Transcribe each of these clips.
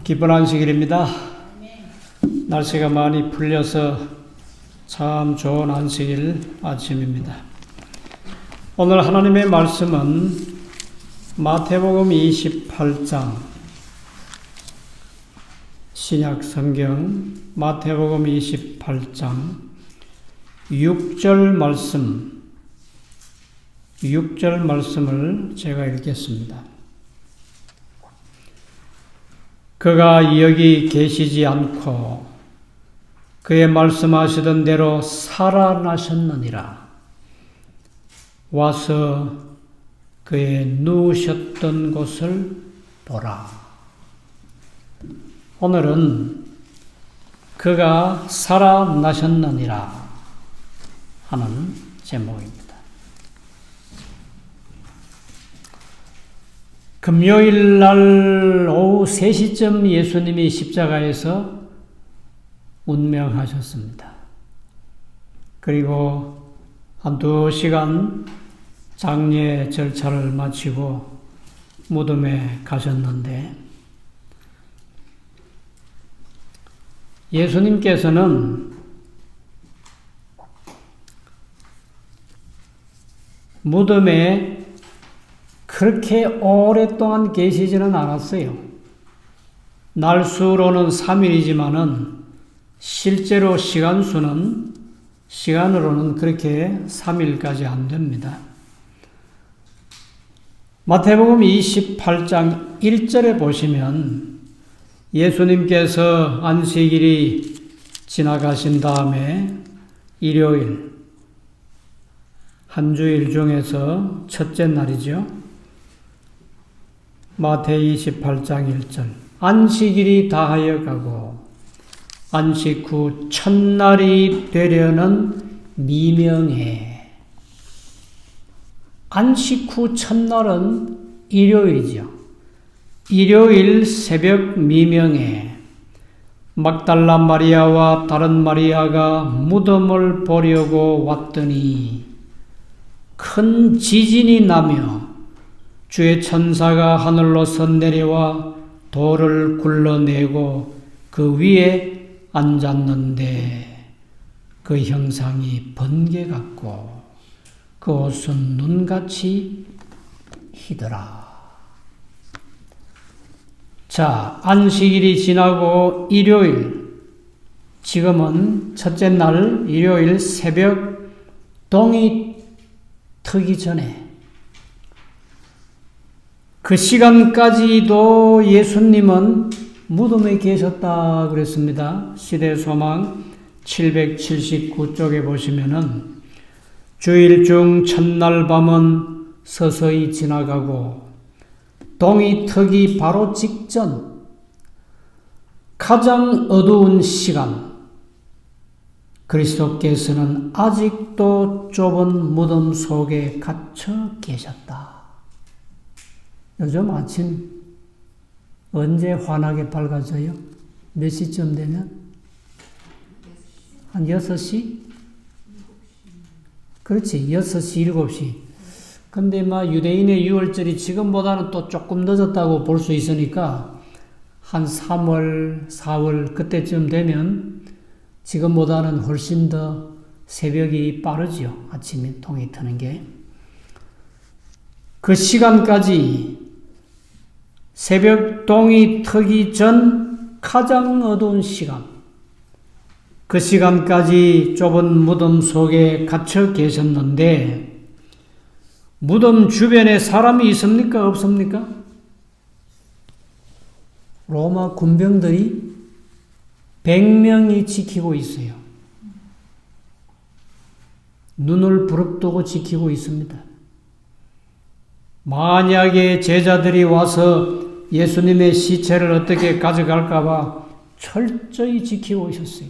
기쁜 안식일입니다. 날씨가 많이 풀려서 참 좋은 안식일 아침입니다. 오늘 하나님의 말씀은 마태복음 28장 신약 성경 마태복음 28장 6절 말씀을 제가 읽겠습니다. 그가 여기 계시지 않고 그의 말씀하시던 대로 살아나셨느니라. 와서 그의 누우셨던 곳을 보라. 오늘은 그가 살아나셨느니라 하는 제목입니다. 금요일 날 오후 3시쯤 예수님이 십자가에서 운명하셨습니다. 그리고 한 2시간 장례 절차를 마치고 무덤에 가셨는데 예수님께서는 무덤에 그렇게 오랫동안 계시지는 않았어요. 날수로는 3일이지만은 실제로 시간으로는 그렇게 3일까지 안 됩니다. 마태복음 28장 1절에 보시면 예수님께서 안식일이 지나가신 다음에 일요일, 한 주일 중에서 첫째 날이죠. 마태 28장 1절 안식일이 다하여 가고 안식 후 첫날이 되려는 미명에 안식 후 첫날은 일요일이죠. 일요일 새벽 미명에 막달라 마리아와 다른 마리아가 무덤을 보려고 왔더니 큰 지진이 나며 주의 천사가 하늘로서 내려와 돌을 굴러내고 그 위에 앉았는데 그 형상이 번개 같고 그 옷은 눈같이 희더라. 자, 안식일이 지나고 일요일, 지금은 첫째 날 일요일 새벽 동이 트기 전에 그 시간까지도 예수님은 무덤에 계셨다 그랬습니다. 시대소망 779쪽에 보시면은 주일 중 첫날 밤은 서서히 지나가고 동이 트기 바로 직전 가장 어두운 시간 그리스도께서는 아직도 좁은 무덤 속에 갇혀 계셨다. 요즘 아침 언제 환하게 밝아져요? 몇 시쯤 되면? 한 6시? 그렇지, 6시, 7시. 근데 유대인의 유월절이 지금보다는 또 조금 늦었다고 볼 수 있으니까 한 3월, 4월 그때쯤 되면 지금보다는 훨씬 더 새벽이 빠르죠. 아침에 동이 트는 게. 그 시간까지 새벽 동이 트기 전 가장 어두운 시간, 그 시간까지 좁은 무덤 속에 갇혀 계셨는데 무덤 주변에 사람이 있습니까? 없습니까? 로마 군병들이 100명이 지키고 있어요. 눈을 부릅뜨고 지키고 있습니다. 만약에 제자들이 와서 예수님의 시체를 어떻게 가져갈까 봐 철저히 지키고 있었어요.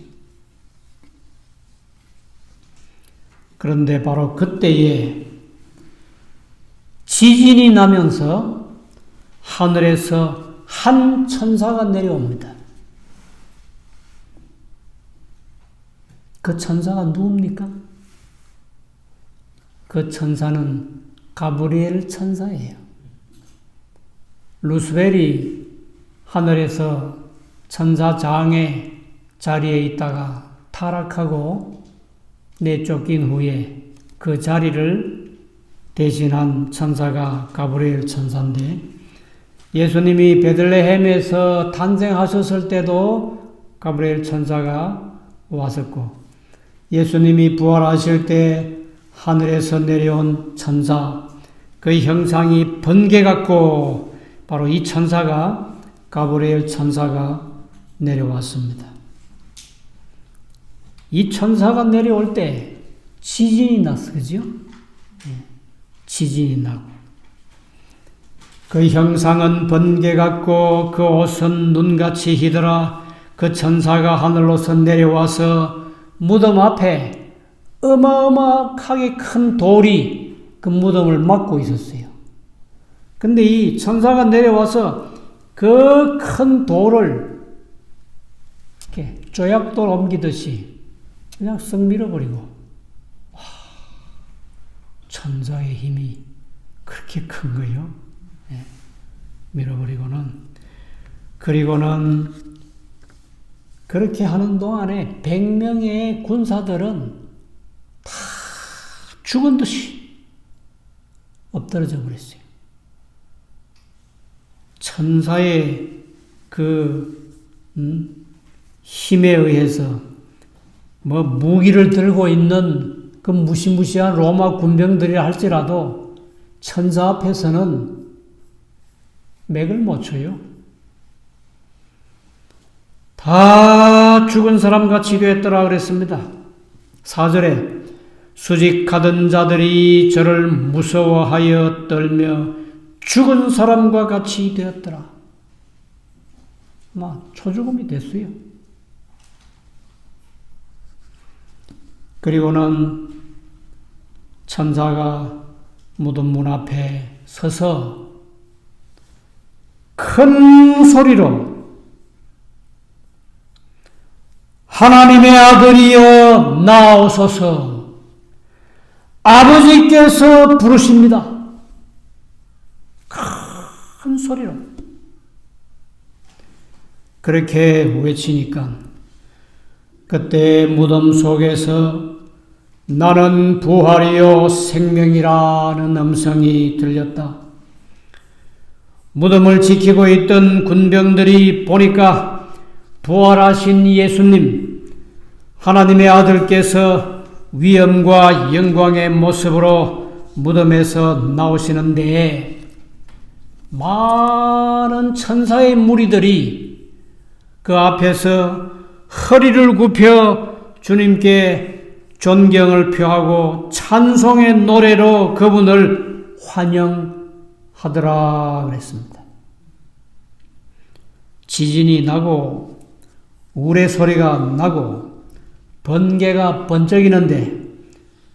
그런데 바로 그때에 지진이 나면서 하늘에서 한 천사가 내려옵니다. 그 천사가 누굽니까? 그 천사는 가브리엘 천사예요. 루스벨이 하늘에서 천사장의 자리에 있다가 타락하고 내쫓긴 후에 그 자리를 대신한 천사가 가브리엘 천사인데, 예수님이 베들레헴에서 탄생하셨을 때도 가브리엘 천사가 왔었고, 예수님이 부활하실 때 하늘에서 내려온 천사, 그 형상이 번개 같고 바로 이 천사가 가브리엘 천사가 내려왔습니다. 이 천사가 내려올 때 지진이 났어, 그죠? 지진이 나고, 그 형상은 번개 같고 그 옷은 눈같이 희더라. 그 천사가 하늘로서 내려와서 무덤 앞에 어마어마하게 큰 돌이 그 무덤을 막고 있었어요. 근데 이 천사가 내려와서 그 큰 돌을 이렇게 조약돌 옮기듯이 그냥 쓱 밀어버리고, 와, 천사의 힘이 그렇게 큰 거예요. 네. 그리고는 그렇게 하는 동안에 100명의 군사들은 다 죽은 듯이 엎드러져 버렸어요. 천사의 힘에 의해서 무기를 들고 있는 그 무시무시한 로마 군병들이라 할지라도 천사 앞에서는 맥을 못 쳐요. 다 죽은 사람같이 되었더라 그랬습니다. 4절에 수직하던 자들이 저를 무서워하여 떨며 죽은 사람과 같이 되었더라. 초죽음이 됐어요. 그리고는 천사가 무덤 문 앞에 서서 큰 소리로 하나님의 아들이여 나오소서, 아버지께서 부르십니다. 큰 소리로 그렇게 외치니까 그때 무덤 속에서 나는 부활이요 생명이라는 음성이 들렸다. 무덤을 지키고 있던 군병들이 보니까 부활하신 예수님, 하나님의 아들께서 위엄과 영광의 모습으로 무덤에서 나오시는데, 많은 천사의 무리들이 그 앞에서 허리를 굽혀 주님께 존경을 표하고 찬송의 노래로 그분을 환영하더라 그랬습니다. 지진이 나고 우레소리가 나고 번개가 번쩍이는데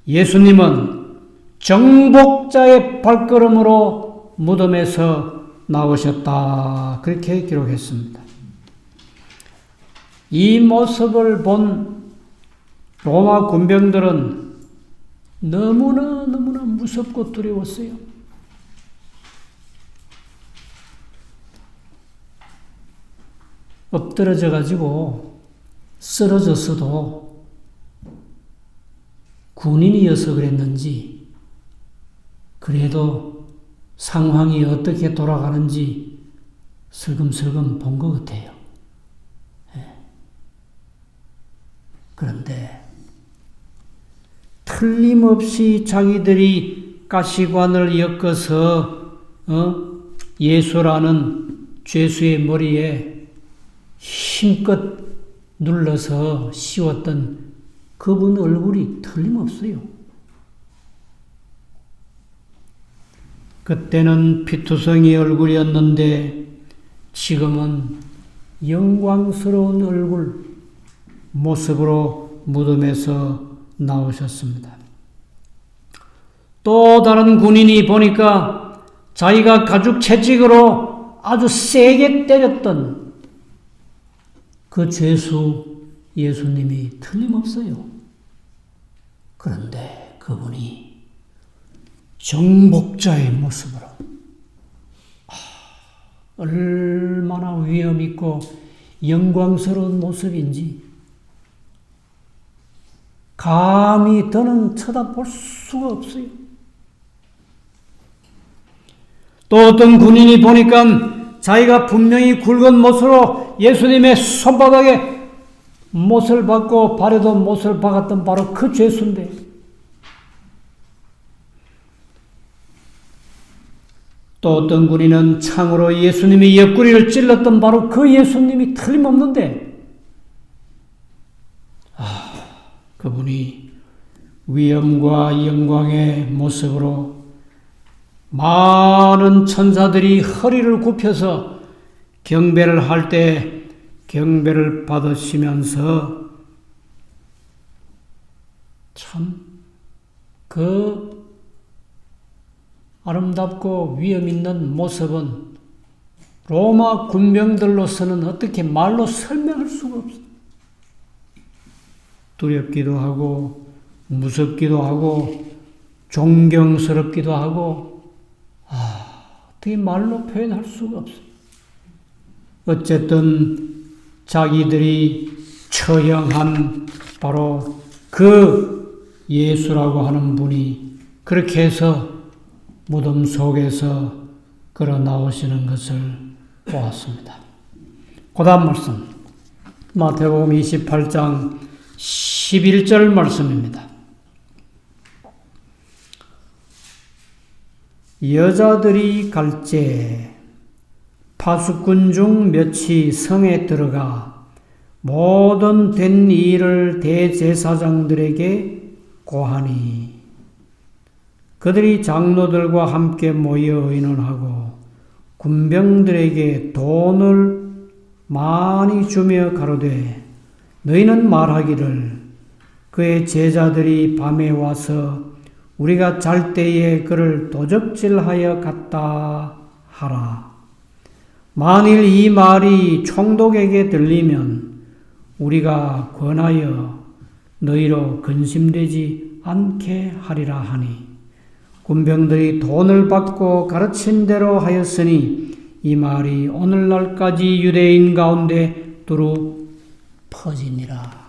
예수님은 정복자의 발걸음으로 무덤에서 나오셨다. 그렇게 기록했습니다. 이 모습을 본 로마 군병들은 너무나 무섭고 두려웠어요. 엎드러져 가지고 쓰러졌어도 군인이어서 그랬는지, 그래도 상황이 어떻게 돌아가는지 슬금슬금 본 것 같아요. 그런데 틀림없이 자기들이 가시관을 엮어서 예수라는 죄수의 머리에 힘껏 눌러서 씌웠던 그분 얼굴이 틀림없어요. 그때는 피투성이 얼굴이었는데 지금은 영광스러운 얼굴, 모습으로 무덤에서 나오셨습니다. 또 다른 군인이 보니까 자기가 가죽 채찍으로 아주 세게 때렸던 그 죄수 예수님이 틀림없어요. 그런데 그분이 정복자의 모습으로 얼마나 위엄있고 영광스러운 모습인지 감히 더는 쳐다볼 수가 없어요. 또 어떤 군인이 보니까 자기가 분명히 굵은 못으로 예수님의 손바닥에 못을 박고 발에도 못을 박았던 바로 그 죄수인데, 또 어떤 군인은 창으로 예수님의 옆구리를 찔렀던 바로 그 예수님이 틀림없는데, 그분이 위엄과 영광의 모습으로 많은 천사들이 허리를 굽혀서 경배를 할 때 경배를 받으시면서 참 그 아름답고 위엄 있는 모습은 로마 군병들로서는 어떻게 말로 설명할 수가 없어요. 두렵기도 하고 무섭기도 하고 존경스럽기도 하고 어떻게 말로 표현할 수가 없어요. 어쨌든 자기들이 처형한 바로 그 예수라고 하는 분이 그렇게 해서 무덤 속에서 걸어 나오시는 것을 보았습니다. 그 다음 말씀 마태복음 28장 11절 말씀입니다. 여자들이 갈째 파수꾼 중 몇이 성에 들어가 모든 된 일을 대제사장들에게 고하니 그들이 장로들과 함께 모여 의논하고 군병들에게 돈을 많이 주며 가로되 너희는 말하기를 그의 제자들이 밤에 와서 우리가 잘 때에 그를 도적질하여 갔다 하라. 만일 이 말이 총독에게 들리면 우리가 권하여 너희로 근심되지 않게 하리라 하니 군병들이 돈을 받고 가르친 대로 하였으니 이 말이 오늘날까지 유대인 가운데 두루 퍼지니라.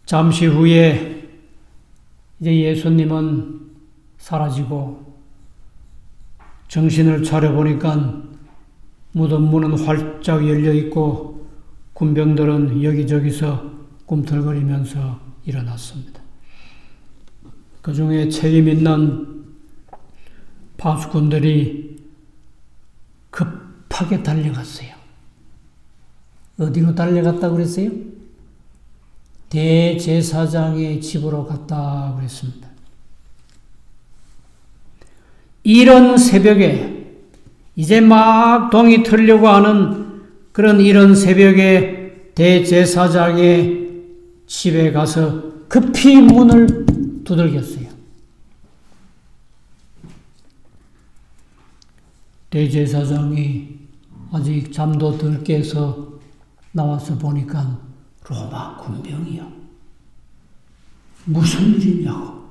잠시 후에 이제 예수님은 사라지고 정신을 차려보니까 무덤 문은 활짝 열려있고 군병들은 여기저기서 꿈틀거리면서 일어났습니다. 그 중에 책임 있는 파수꾼들이 급하게 달려갔어요. 어디로 달려갔다고 그랬어요? 대제사장의 집으로 갔다 그랬습니다. 이런 새벽에 이제 막 동이 틀려고 하는 그런 이런 새벽에 대제사장의 집에 가서 급히 문을 두들겼어요. 대제사장이 아직 잠도 덜 깨서 나와서 보니까 로마 군병이요. 무슨 일이냐고.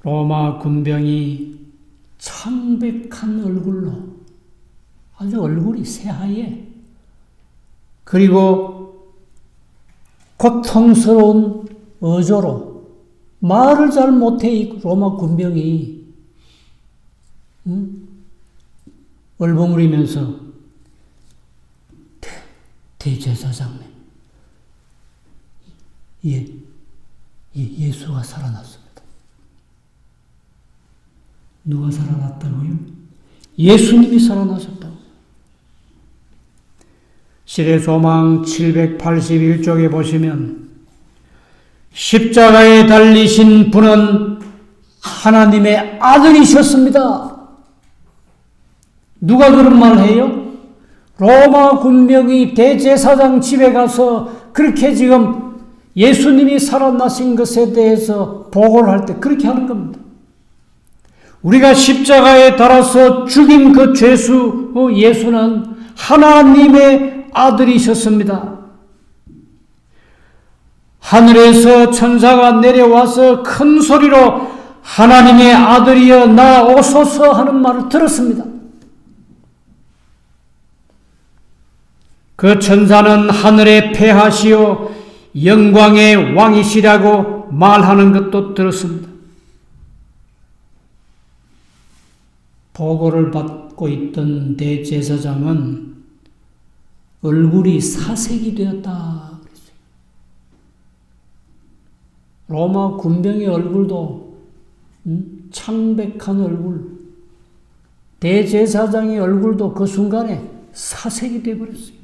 로마 군병이 창백한 얼굴로 아주 얼굴이 새하얘. 그리고 고통스러운 어조로 말을 잘 못해 이 로마 군병이 얼버무리면서 대제사장님, 예수가 살아났습니다. 누가 살아났다고요? 예수님이 살아나셨다고. 시대소망 781쪽에 보시면 십자가에 달리신 분은 하나님의 아들이셨습니다. 누가 그런 말 해요? 로마 군병이 대제사장 집에 가서 그렇게 지금 예수님이 살아나신 것에 대해서 보고를 할 때 그렇게 하는 겁니다. 우리가 십자가에 달아서 죽인 그 죄수 예수는 하나님의 아들이셨습니다. 하늘에서 천사가 내려와서 큰 소리로 하나님의 아들이여 나오소서 하는 말을 들었습니다. 그 천사는 하늘에 폐하시오 영광의 왕이시라고 말하는 것도 들었습니다. 보고를 받고 있던 대제사장은 얼굴이 사색이 되었다. 로마 군병의 얼굴도 창백한 얼굴, 대제사장의 얼굴도 그 순간에 사색이 되어버렸어요.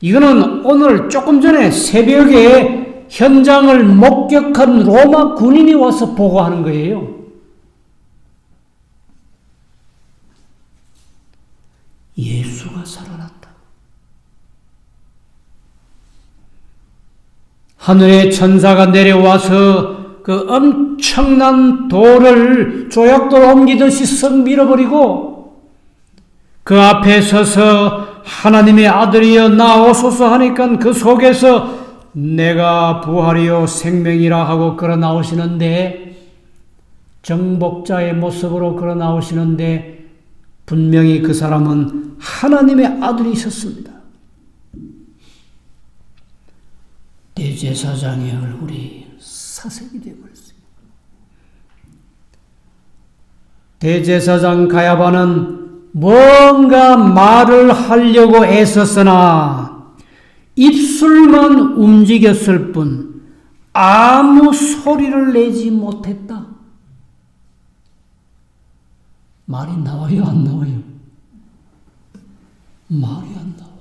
이거는 오늘 조금 전에 새벽에 현장을 목격한 로마 군인이 와서 보고하는 거예요. 예수가 살아났다. 하늘의 천사가 내려와서 그 엄청난 돌을 조약돌 옮기듯이 썩 밀어버리고 그 앞에 서서 하나님의 아들이여 나오소서 하니까 그 속에서 내가 부활이요 생명이라 하고 걸어 나오시는데, 정복자의 모습으로 걸어 나오시는데 분명히 그 사람은 하나님의 아들이셨습니다. 대제사장의 얼굴이 사색이 되어버렸어요. 대제사장 가야바는 뭔가 말을 하려고 애썼으나 입술만 움직였을 뿐 아무 소리를 내지 못했다. 말이 나와요, 안 나와요? 말이 안 나와.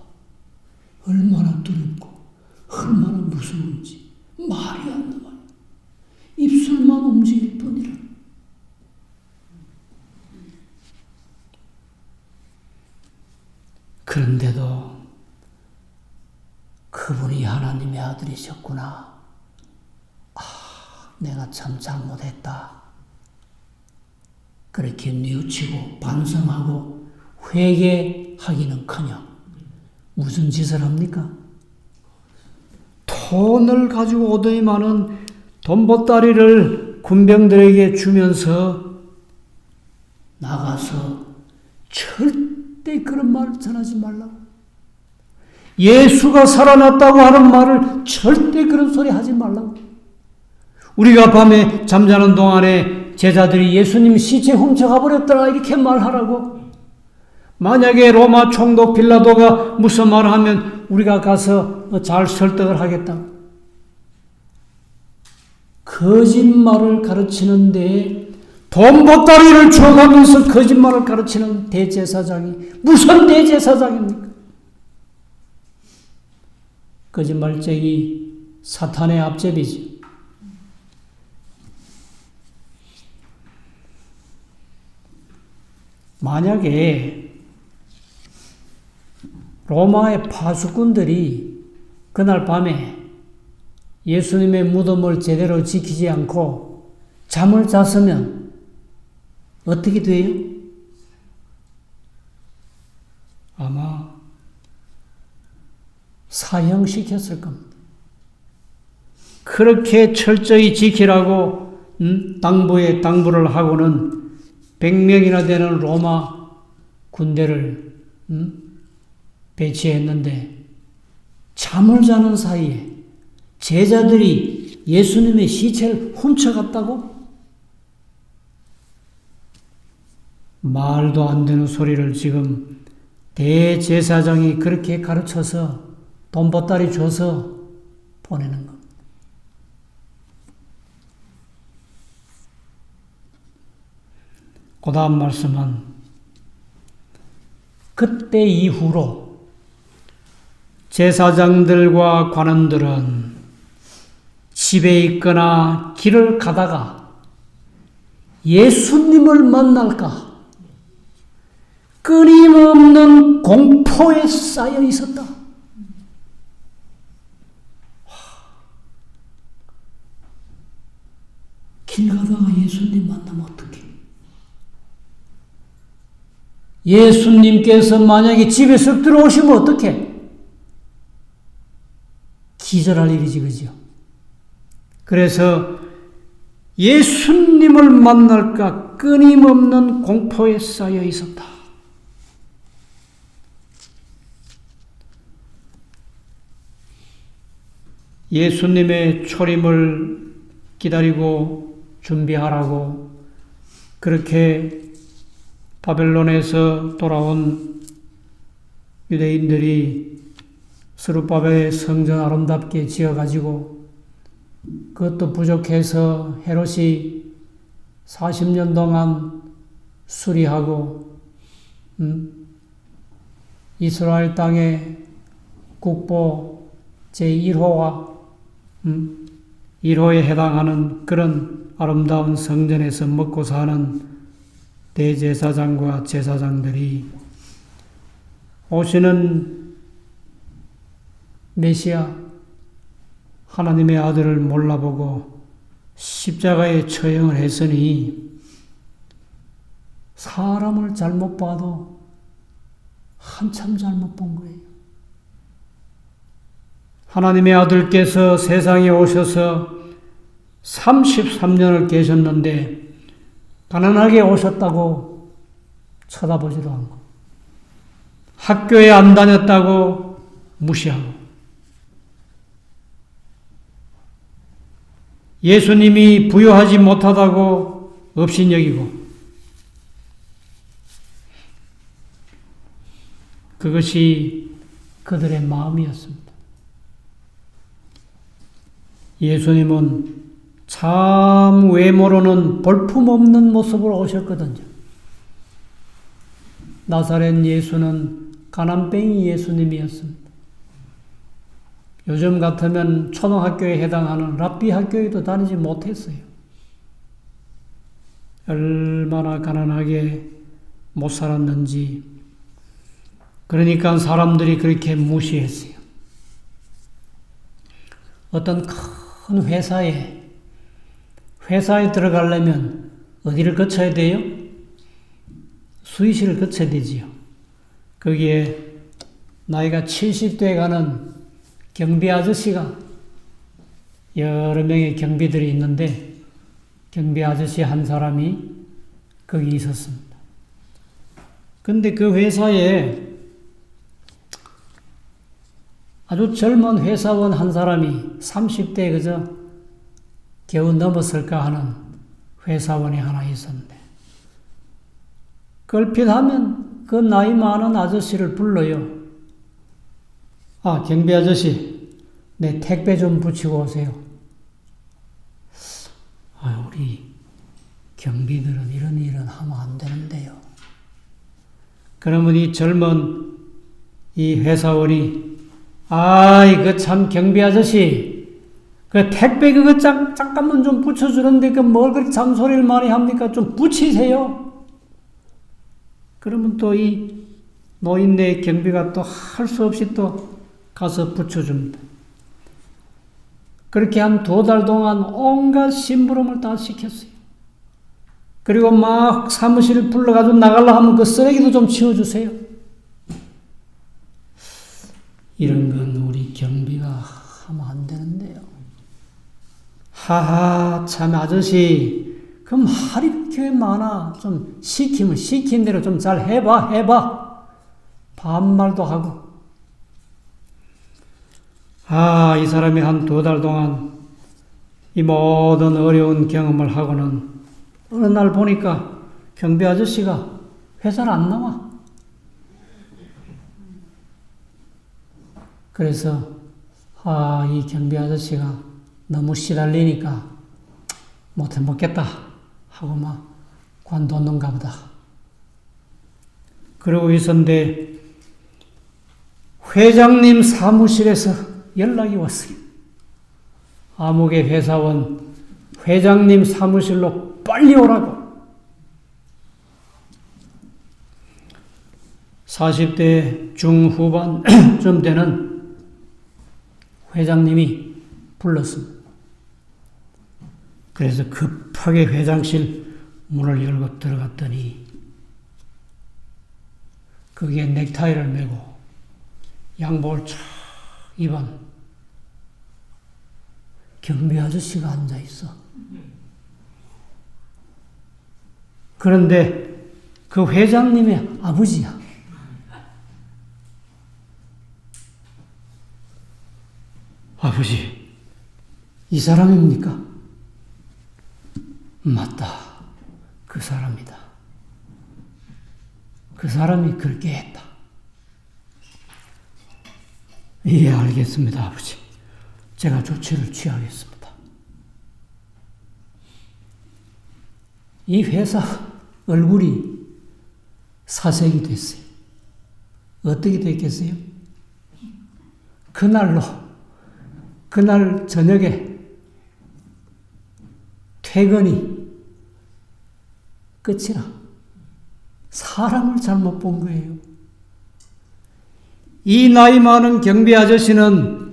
얼마나 두렵고 얼마나 무서운지 말이 안 나와요. 입술만 움직일 뿐이라. 그런데도 그분이 하나님의 아들이셨구나. 내가 참 잘못했다. 그렇게 뉘우치고 반성하고 회개하기는커녕 무슨 짓을 합니까? 돈을 가지고 오더니만은 돈보따리를 군병들에게 주면서 나가서 절대 그런 말을 전하지 말라고. 예수가 살아났다고 하는 말을 절대 그런 소리 하지 말라고. 우리가 밤에 잠자는 동안에 제자들이 예수님 시체 훔쳐가 버렸더라 이렇게 말하라고. 만약에 로마 총독 빌라도가 무슨 말을 하면 우리가 가서 잘 설득을 하겠다. 거짓말을 가르치는데 돈 보따리를 줘가면서 거짓말을 가르치는 대제사장이 무슨 대제사장입니까? 거짓말쟁이 사탄의 앞제비지. 만약에 로마의 파수꾼들이 그날 밤에 예수님의 무덤을 제대로 지키지 않고 잠을 잤으면 어떻게 돼요? 아마 사형시켰을 겁니다. 그렇게 철저히 지키라고 당부를 하고는 100명이나 되는 로마 군대를 배치했는데 잠을 자는 사이에 제자들이 예수님의 시체를 훔쳐갔다고? 말도 안 되는 소리를 지금 대제사장이 그렇게 가르쳐서 돈 보따리 줘서 보내는 겁니다. 그 다음 말씀은 그때 이후로 제사장들과 관원들은 집에 있거나 길을 가다가 예수님을 만날까 끊임없는 공포에 쌓여 있었다. 길 가다가 예수님 만나면 어떡해? 예수님께서 만약에 집에 쓱 들어오시면 어떡해? 기절할 일이지, 그죠? 그래서 예수님을 만날까 끊임없는 공포에 쌓여 있었다. 예수님의 초림을 기다리고 준비하라고 그렇게 바벨론에서 돌아온 유대인들이 스룹바벨의 성전 아름답게 지어가지고 그것도 부족해서 헤롯이 40년 동안 수리하고 이스라엘 땅의 국보 제1호와 1호에 해당하는 그런 아름다운 성전에서 먹고 사는 대제사장과 제사장들이 오시는 메시아 하나님의 아들을 몰라보고 십자가에 처형을 했으니 사람을 잘못 봐도 한참 잘못 본 거예요. 하나님의 아들께서 세상에 오셔서 33년을 계셨는데 가난하게 오셨다고 쳐다보지도 않고 학교에 안 다녔다고 무시하고 예수님이 부유하지 못하다고 업신여기고 그것이 그들의 마음이었습니다. 예수님은 참 외모로는 볼품없는 모습으로 오셨거든요. 나사렛 예수는 가난뱅이 예수님이었습니다. 요즘 같으면 초등학교에 해당하는 랍비 학교에도 다니지 못했어요. 얼마나 가난하게 못 살았는지. 그러니까 사람들이 그렇게 무시했어요. 어떤 큰 회사에 들어가려면 어디를 거쳐야 돼요? 수의실을 거쳐야 되지요. 거기에 나이가 70대에 가는 경비 아저씨가 여러 명의 경비들이 있는데 경비 아저씨 한 사람이 거기 있었습니다. 근데 그 회사에 아주 젊은 회사원 한 사람이 30대에 그저 겨우 넘었을까 하는 회사원이 하나 있었는데 걸핏하면 그 나이 많은 아저씨를 불러요. 아, 경비 아저씨, 내 택배 좀 붙이고 오세요. 아, 우리 경비들은 이런 일은 하면 안 되는데요. 그러면 이 젊은 이 회사원이 아이, 참 경비 아저씨, 그 택배 그거 잠깐만 좀 붙여주는데 그 뭘 그렇게 잔소리를 많이 합니까? 좀 붙이세요. 그러면 또 이 노인네 경비가 또 할 수 없이 또 가서 붙여줍니다. 그렇게 한 2달 동안 온갖 심부름을 다 시켰어요. 그리고 막 사무실 불러가지고 나가려고 하면 그 쓰레기도 좀 치워주세요. 이런 건 우리 경비가 하면 안 되는데요. 하하, 참 아저씨, 그 말이 그렇게 많아. 좀 시키면 시킨 대로 좀 잘 해봐. 반말도 하고. 아, 이 사람이 한 2달 동안 이 모든 어려운 경험을 하고는 어느 날 보니까 경비 아저씨가 회사를 안 나와. 그래서 이 경비 아저씨가 너무 시달리니까 못해 먹겠다 하고 막 관뒀는가 보다. 그러고 있었는데 회장님 사무실에서 연락이 왔어요. 아무개 회사원 회장님 사무실로 빨리 오라고. 40대 중후반쯤 되는 회장님이 불렀습니다. 그래서 급하게 회장실 문을 열고 들어갔더니 거기에 넥타이를 메고 양복을 촥 입은 경비 아저씨가 앉아 있어. 그런데 그 회장님의 아버지야. 아버지, 이 사람입니까? 맞다. 그 사람이다. 그 사람이 그렇게 했다. 예, 알겠습니다, 아버지. 제가 조치를 취하겠습니다. 이 회사 얼굴이 사색이 됐어요. 어떻게 됐겠어요? 그날 저녁에 퇴근이 끝이라 사람을 잘못 본 거예요. 이 나이 많은 경비 아저씨는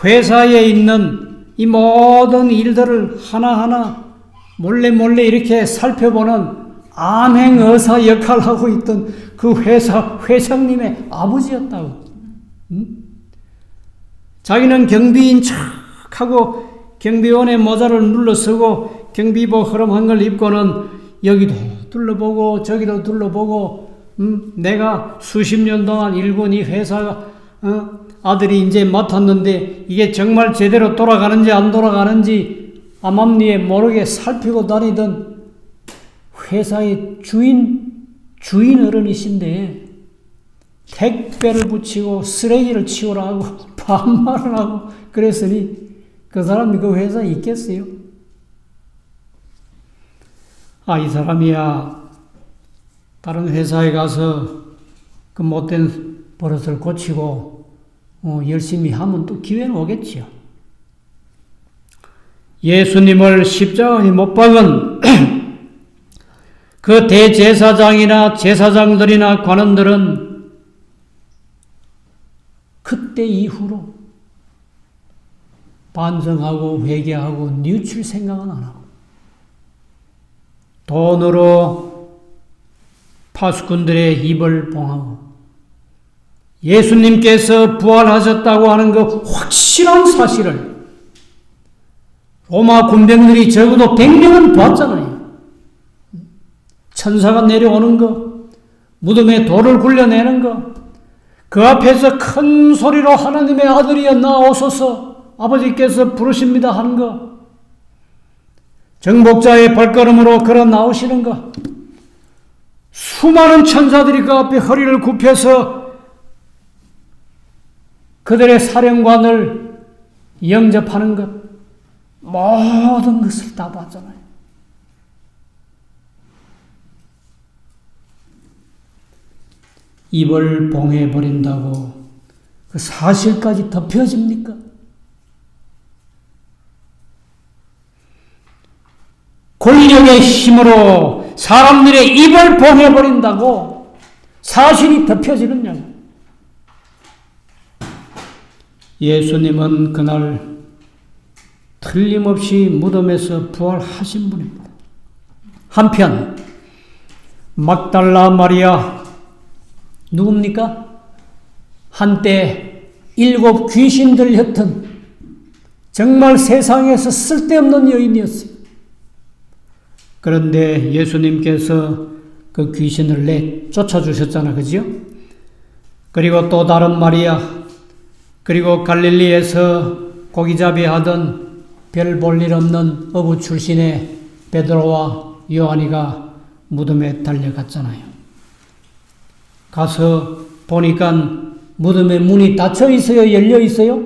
회사에 있는 이 모든 일들을 하나하나 몰래 이렇게 살펴보는 암행어사 역할을 하고 있던 그 회사 회장님의 아버지였다고. 자기는 경비인 척하고 경비원의 모자를 눌러쓰고 경비복 흐름한 걸 입고는 여기도 둘러보고 저기도 둘러보고 내가 수십 년 동안 일군 이 회사가 아들이 이제 맡았는데 이게 정말 제대로 돌아가는지 안 돌아가는지 암암리에 모르게 살피고 다니던 회사의 주인 어른이신데 택배를 붙이고 쓰레기를 치우라 하고 반말을 하고 그랬으니 그 사람이 그 회사에 있겠어요? 이 사람이야 다른 회사에 가서 그 못된 버릇을 고치고 열심히 하면 또 기회는 오겠지요. 예수님을 십자가에 못 박은 그 대제사장이나 제사장들이나 관원들은 그때 이후로 반성하고 회개하고 뉘우칠 생각은 안 하고 돈으로 파수꾼들의 입을 봉하고 예수님께서 부활하셨다고 하는 그 확실한 사실을 로마 군병들이 적어도 100명은 봤잖아요. 천사가 내려오는 거, 무덤에 돌을 굴려내는 거, 그 앞에서 큰 소리로 하나님의 아들이여 나오소서 아버지께서 부르십니다 하는 거, 정복자의 발걸음으로 걸어 나오시는 거, 수많은 천사들이 그 앞에 허리를 굽혀서 그들의 사령관을 영접하는 것, 모든 것을 다 봤잖아요. 입을 봉해버린다고 그 사실까지 덮여집니까? 권력의 힘으로 사람들의 입을 봉해버린다고 사실이 덮여지느냐고. 예수님은 그날 틀림없이 무덤에서 부활하신 분입니다. 한편 막달라 마리아 누굽니까? 한때 7 귀신 들렸던 정말 세상에서 쓸데없는 여인이었어요. 그런데 예수님께서 그 귀신을 내쫓아주셨잖아, 그죠? 그리고 또 다른 마리아, 그리고 갈릴리에서 고기잡이 하던 별 볼 일 없는 어부 출신의 베드로와 요한이가 무덤에 달려갔잖아요. 가서 보니까 무덤에 문이 닫혀 있어요? 열려 있어요?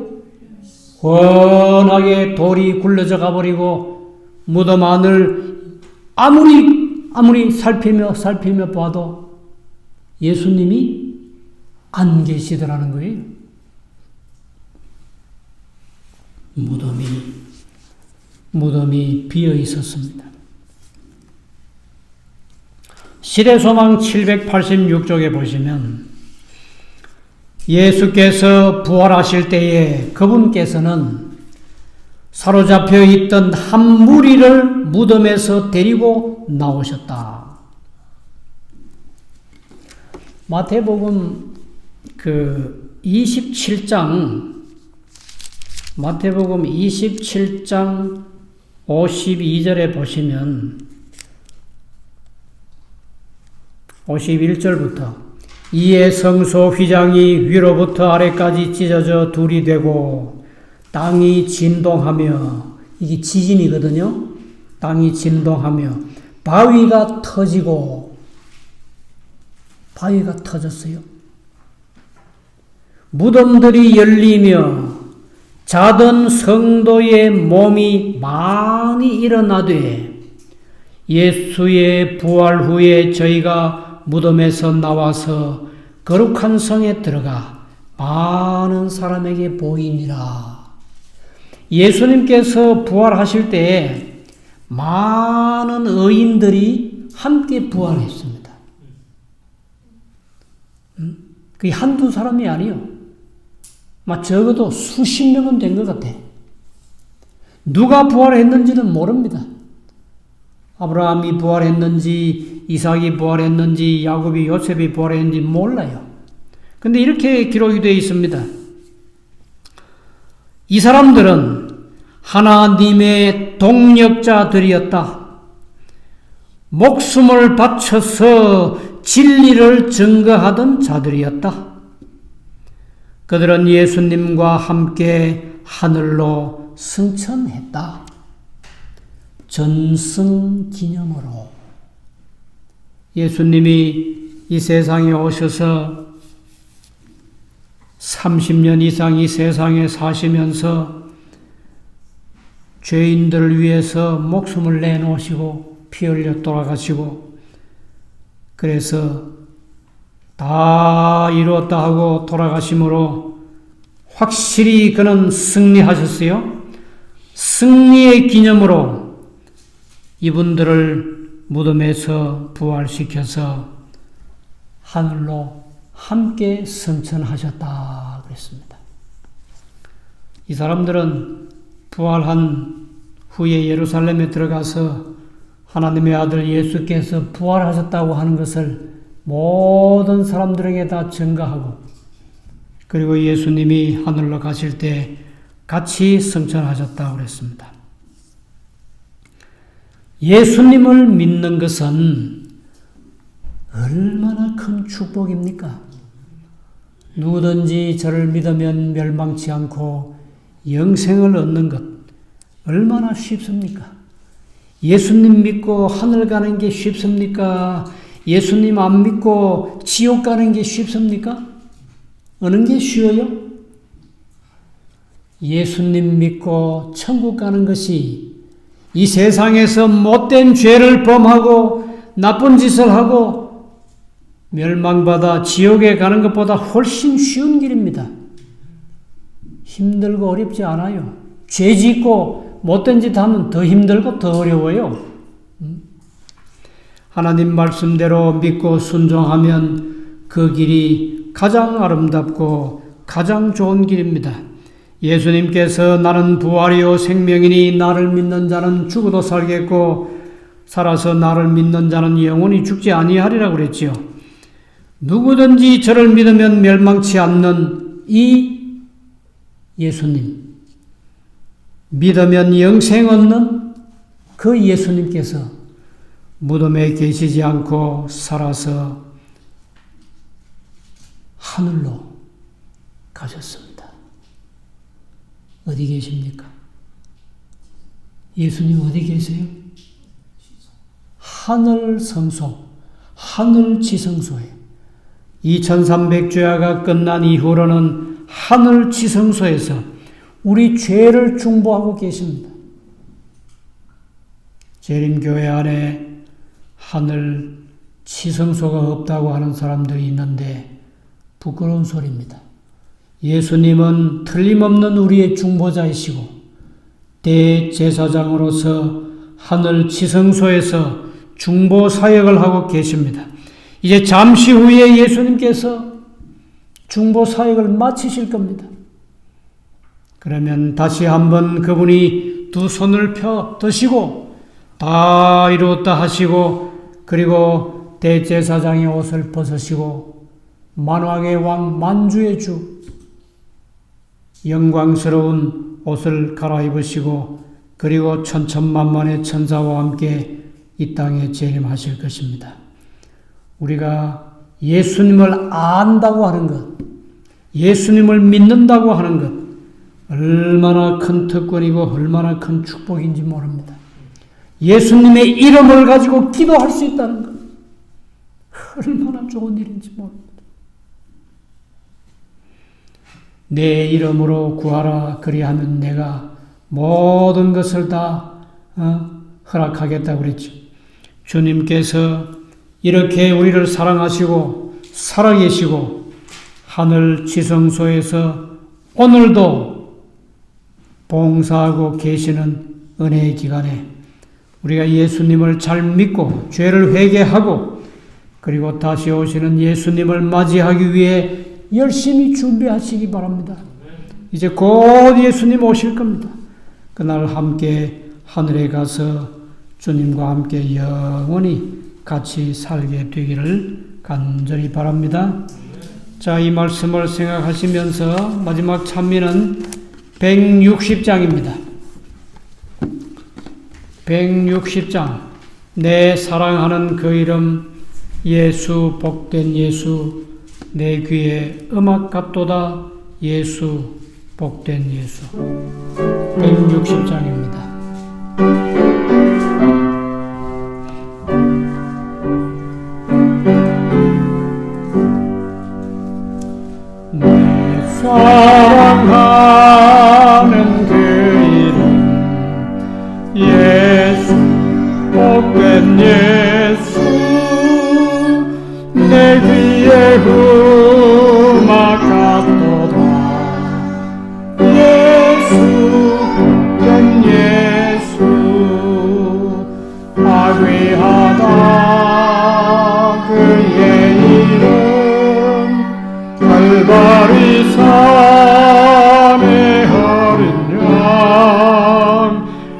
훤하게 돌이 굴러져 가버리고 무덤 안을 아무리 살피며 봐도 예수님이 안 계시더라는 거예요. 무덤이 비어 있었습니다. 시대소망 786쪽에 보시면 예수께서 부활하실 때에 그분께서는 사로잡혀 있던 한 무리를 무덤에서 데리고 나오셨다. 마태복음 27장 마태복음 27장 52절에 보시면 51절부터 이에 성소 휘장이 위로부터 아래까지 찢어져 둘이 되고 땅이 진동하며, 이게 지진이거든요. 땅이 진동하며 바위가 터지고, 바위가 터졌어요. 무덤들이 열리며 자던 성도의 몸이 많이 일어나되, 예수의 부활 후에 저희가 무덤에서 나와서 거룩한 성에 들어가 많은 사람에게 보이니라. 예수님께서 부활하실 때에 많은 의인들이 함께 부활했습니다. 그게 한두 사람이 아니요. 적어도 수십 명은 된 것 같아. 누가 부활했는지는 모릅니다. 아브라함이 부활했는지, 이삭이 부활했는지, 야곱이, 요셉이 부활했는지 몰라요. 근데 이렇게 기록이 되어 있습니다. 이 사람들은 하나님의 동력자들이었다. 목숨을 바쳐서 진리를 증거하던 자들이었다. 그들은 예수님과 함께 하늘로 승천했다. 전승 기념으로. 예수님이 이 세상에 오셔서 30년 이상 이 세상에 사시면서 죄인들을 위해서 목숨을 내놓으시고 피 흘려 돌아가시고, 그래서 다 이루었다 하고 돌아가심으로 확실히 그는 승리하셨어요. 승리의 기념으로 이분들을 무덤에서 부활시켜서 하늘로 함께 승천하셨다 그랬습니다. 이 사람들은 부활한 후에 예루살렘에 들어가서 하나님의 아들 예수께서 부활하셨다고 하는 것을 모든 사람들에게 다 증거하고, 그리고 예수님이 하늘로 가실 때 같이 승천하셨다고 그랬습니다. 예수님을 믿는 것은 얼마나 큰 축복입니까? 누구든지 저를 믿으면 멸망치 않고 영생을 얻는 것 얼마나 쉽습니까? 예수님 믿고 하늘 가는 게 쉽습니까? 예수님 안 믿고 지옥 가는 게 쉽습니까? 어느 게 쉬워요? 예수님 믿고 천국 가는 것이 이 세상에서 못된 죄를 범하고 나쁜 짓을 하고 멸망받아 지옥에 가는 것보다 훨씬 쉬운 길입니다. 힘들고 어렵지 않아요. 죄 짓고 못된 짓 하면 더 힘들고 더 어려워요. 하나님 말씀대로 믿고 순종하면 그 길이 가장 아름답고 가장 좋은 길입니다. 예수님께서 나는 부활이요 생명이니 나를 믿는 자는 죽어도 살겠고 살아서 나를 믿는 자는 영원히 죽지 아니하리라고 그랬지요. 누구든지 저를 믿으면 멸망치 않는 이 예수님, 믿으면 영생 얻는 그 예수님께서 무덤에 계시지 않고 살아서 하늘로 가셨습니다. 어디 계십니까? 예수님 어디 계세요? 하늘 성소, 하늘 지성소에 2300주야가 끝난 이후로는 하늘 지성소에서 우리 죄를 중보하고 계십니다. 재림교회 안에 하늘 지성소가 없다고 하는 사람들이 있는데 부끄러운 소리입니다. 예수님은 틀림없는 우리의 중보자이시고 대제사장으로서 하늘 지성소에서 중보 사역을 하고 계십니다. 이제 잠시 후에 예수님께서 중보 사역을 마치실 겁니다. 그러면 다시 한번 그분이 두 손을 펴 드시고 다 이루었다 하시고, 그리고 대제사장의 옷을 벗으시고 만왕의 왕 만주의 주 영광스러운 옷을 갈아입으시고 그리고 천천만만의 천사와 함께 이 땅에 재림하실 것입니다. 우리가 예수님을 안다고 하는 것, 예수님을 믿는다고 하는 것, 얼마나 큰 특권이고 얼마나 큰 축복인지 모릅니다. 예수님의 이름을 가지고 기도할 수 있다는 것, 얼마나 좋은 일인지 모릅니다. 내 이름으로 구하라 그리하면 내가 모든 것을 다 허락하겠다고 그랬죠. 주님께서 이렇게 우리를 사랑하시고 살아계시고 하늘 지성소에서 오늘도 봉사하고 계시는 은혜의 기간에 우리가 예수님을 잘 믿고 죄를 회개하고 그리고 다시 오시는 예수님을 맞이하기 위해 열심히 준비하시기 바랍니다. 이제 곧 예수님 오실 겁니다. 그날 함께 하늘에 가서 주님과 함께 영원히 같이 살게 되기를 간절히 바랍니다. 자, 이 말씀을 생각하시면서 마지막 찬미는 160장입니다. 160장. 내 사랑하는 그 이름 예수 복된 예수 내 귀에 음악 같도다 예수 복된 예수. 160장입니다. 내 사랑하는 그 이름 예수 복된 예수 내 귀에 음악 같도다 예수 복된 예수 아귀하다 그의 이름 갈바리 산의 어린 양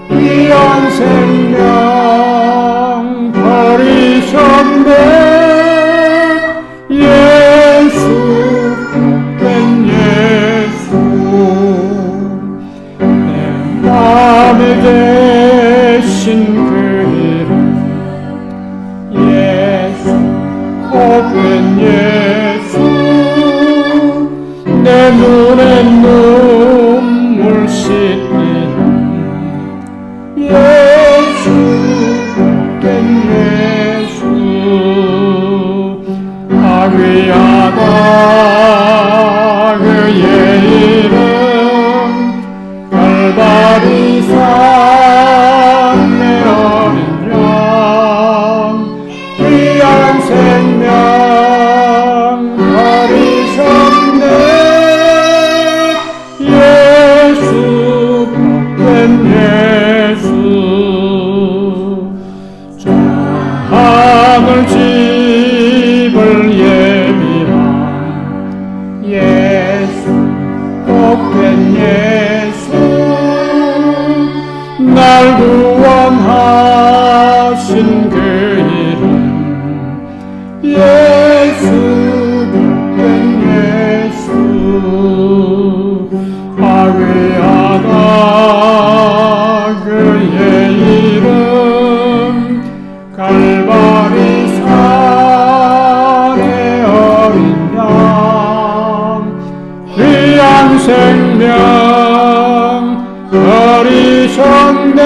귀한 생명 버리셨네 예수 복된 예수 내 맘에 계신 그 이름 예수 복된 예수 내 눈에 눈물 씻기는 예수 복된 예수 아귀하다 그의 이름 갈바리 산의 어린 양 귀한 생명 버리셨네 예수 복된 예수 저 하늘 집을 예비한 예수 복된 예수 날 구원하신 그 이름 예수 복된 예수 아귀하다 그의 이름 갈바리 산의 어린 양 귀한 생명 버리셨네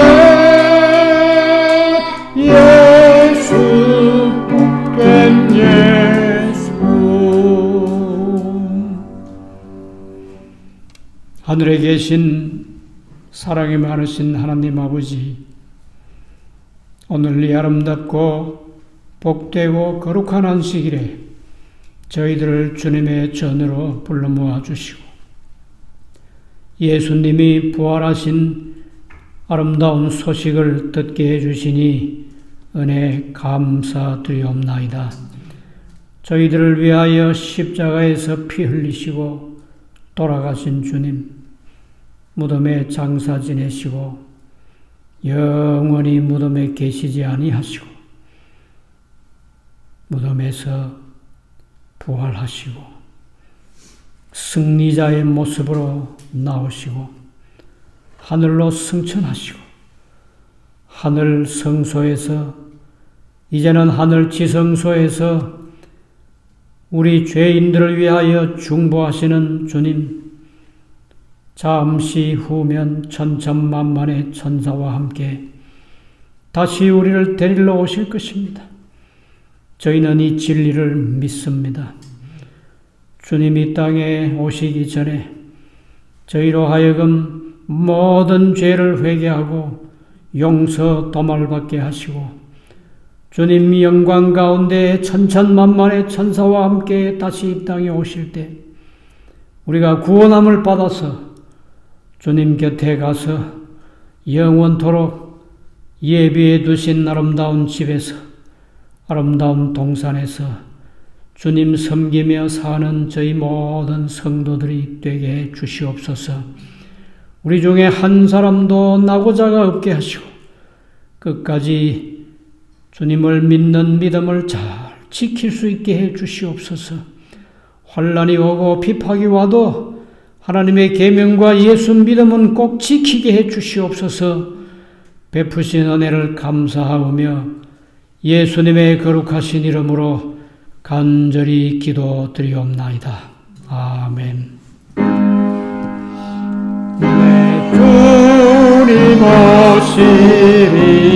예수 복된 예수. 하늘에 계신 사랑이 많으신 하나님 아버지, 오늘 이 아름답고 복되고 거룩한 안식일에 저희들을 주님의 전으로 불러 모아 주시고 예수님이 부활하신 아름다운 소식을 듣게 해주시니 은혜 감사드리옵나이다. 저희들을 위하여 십자가에서 피 흘리시고 돌아가신 주님, 무덤에 장사 지내시고 영원히 무덤에 계시지 아니하시고 무덤에서 부활하시고 승리자의 모습으로 나오시고 하늘로 승천하시고 하늘 성소에서 이제는 하늘 지성소에서 우리 죄인들을 위하여 중보하시는 주님, 잠시 후면 천천만만의 천사와 함께 다시 우리를 데리러 오실 것입니다. 저희는 이 진리를 믿습니다. 주님이 땅에 오시기 전에 저희로 하여금 모든 죄를 회개하고 용서 도말받게 하시고 주님 영광 가운데 천천만만의 천사와 함께 다시 이 땅에 오실 때 우리가 구원함을 받아서 주님 곁에 가서 영원토록 예비해 두신 아름다운 집에서 아름다운 동산에서 주님 섬기며 사는 저희 모든 성도들이 되게 해 주시옵소서. 우리 중에 한 사람도 나고자가 없게 하시고 끝까지 주님을 믿는 믿음을 잘 지킬 수 있게 해 주시옵소서. 환난이 오고 비박이 와도 하나님의 계명과 예수 믿음은 꼭 지키게 해 주시옵소서. 베푸신 은혜를 감사하며 예수님의 거룩하신 이름으로 간절히 기도드리옵나이다. 아멘. 내 주님 오시리